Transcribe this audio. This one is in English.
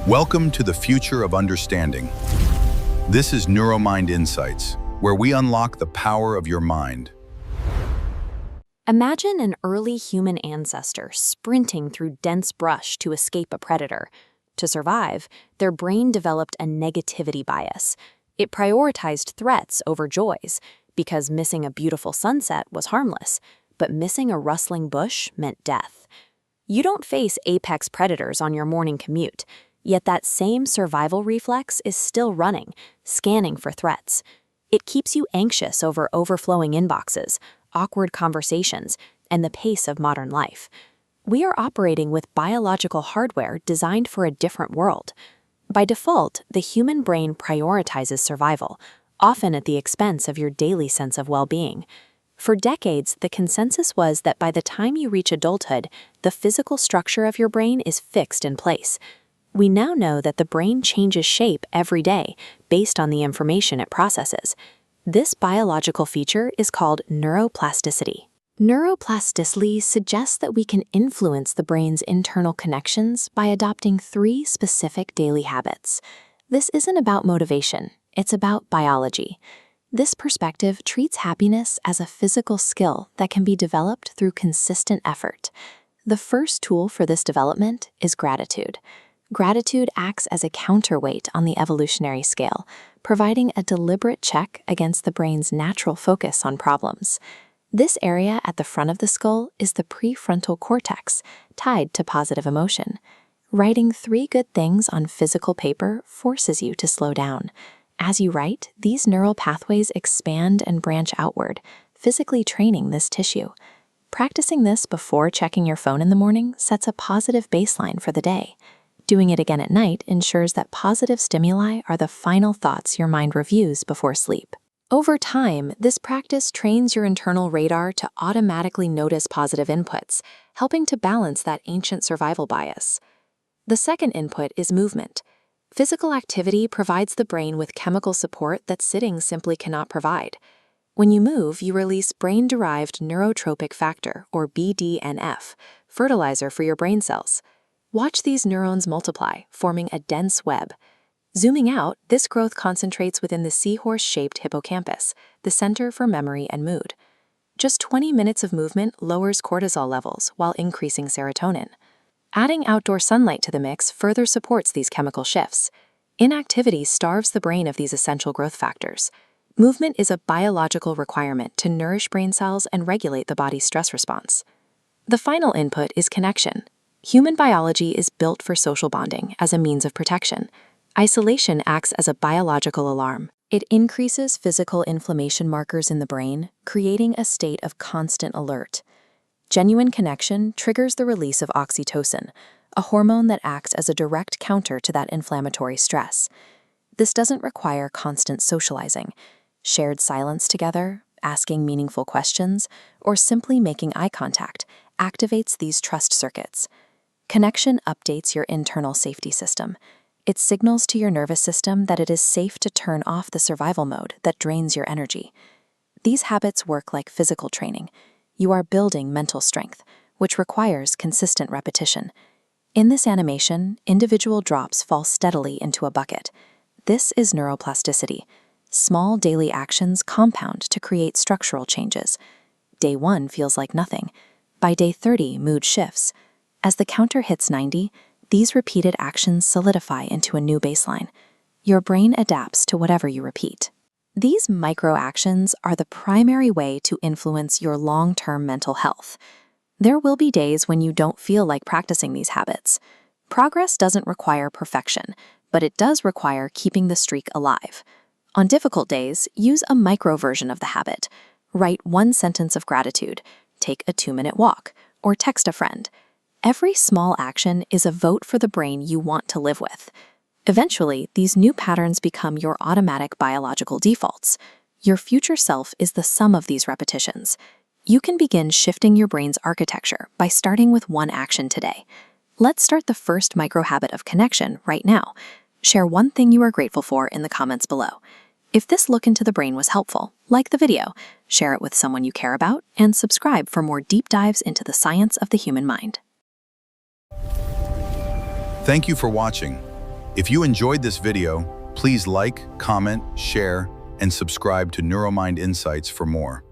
Welcome to the future of understanding. This is NeuroMind Insights, where we unlock the power of your mind. Imagine an early human ancestor sprinting through dense brush to escape a predator. To survive, their brain developed a negativity bias. It prioritized threats over joys, because missing a beautiful sunset was harmless, but missing a rustling bush meant death. You don't face apex predators on your morning commute, yet that same survival reflex is still running, scanning for threats. It keeps you anxious over overflowing inboxes, awkward conversations, and the pace of modern life. We are operating with biological hardware designed for a different world. By default, the human brain prioritizes survival, often at the expense of your daily sense of well-being. For decades, the consensus was that by the time you reach adulthood, the physical structure of your brain is fixed in place. We now know that the brain changes shape every day based on the information it processes. This biological feature is called neuroplasticity. Neuroplasticity suggests that we can influence the brain's internal connections by adopting 3 specific daily habits. This isn't about motivation, it's about biology. This perspective treats happiness as a physical skill that can be developed through consistent effort. The first tool for this development is gratitude. Gratitude acts as a counterweight on the evolutionary scale, providing a deliberate check against the brain's natural focus on problems. This area at the front of the skull is the prefrontal cortex, tied to positive emotion. Writing 3 good things on physical paper forces you to slow down. As you write, these neural pathways expand and branch outward, physically training this tissue. Practicing this before checking your phone in the morning sets a positive baseline for the day. Doing it again at night ensures that positive stimuli are the final thoughts your mind reviews before sleep. Over time, this practice trains your internal radar to automatically notice positive inputs, helping to balance that ancient survival bias. The second input is movement. Physical activity provides the brain with chemical support that sitting simply cannot provide. When you move, you release brain-derived neurotrophic factor, or BDNF, fertilizer for your brain cells. Watch these neurons multiply, forming a dense web. Zooming out, this growth concentrates within the seahorse-shaped hippocampus, the center for memory and mood. Just 20 minutes of movement lowers cortisol levels while increasing serotonin. Adding outdoor sunlight to the mix further supports these chemical shifts. Inactivity starves the brain of these essential growth factors. Movement is a biological requirement to nourish brain cells and regulate the body's stress response. The final input is connection. Human biology is built for social bonding as a means of protection. Isolation acts as a biological alarm. It increases physical inflammation markers in the brain, creating a state of constant alert. Genuine connection triggers the release of oxytocin, a hormone that acts as a direct counter to that inflammatory stress. This doesn't require constant socializing. Shared silence together, asking meaningful questions, or simply making eye contact activates these trust circuits. Connection updates your internal safety system. It signals to your nervous system that it is safe to turn off the survival mode that drains your energy. These habits work like physical training. You are building mental strength, which requires consistent repetition. In this animation, individual drops fall steadily into a bucket. This is neuroplasticity. Small daily actions compound to create structural changes. Day 1 feels like nothing. By day 30, mood shifts. As the counter hits 90, these repeated actions solidify into a new baseline. Your brain adapts to whatever you repeat. These micro-actions are the primary way to influence your long-term mental health. There will be days when you don't feel like practicing these habits. Progress doesn't require perfection, but it does require keeping the streak alive. On difficult days, use a micro version of the habit. Write 1 sentence of gratitude, take a 2-minute walk, or text a friend. Every small action is a vote for the brain you want to live with. Eventually, these new patterns become your automatic biological defaults. Your future self is the sum of these repetitions. You can begin shifting your brain's architecture by starting with 1 action today. Let's start the first micro-habit of connection right now. Share 1 thing you are grateful for in the comments below. If this look into the brain was helpful, like the video, share it with someone you care about, and subscribe for more deep dives into the science of the human mind. Thank you for watching. If you enjoyed this video, please like, comment, share, and subscribe to NeuroMind Insights for more.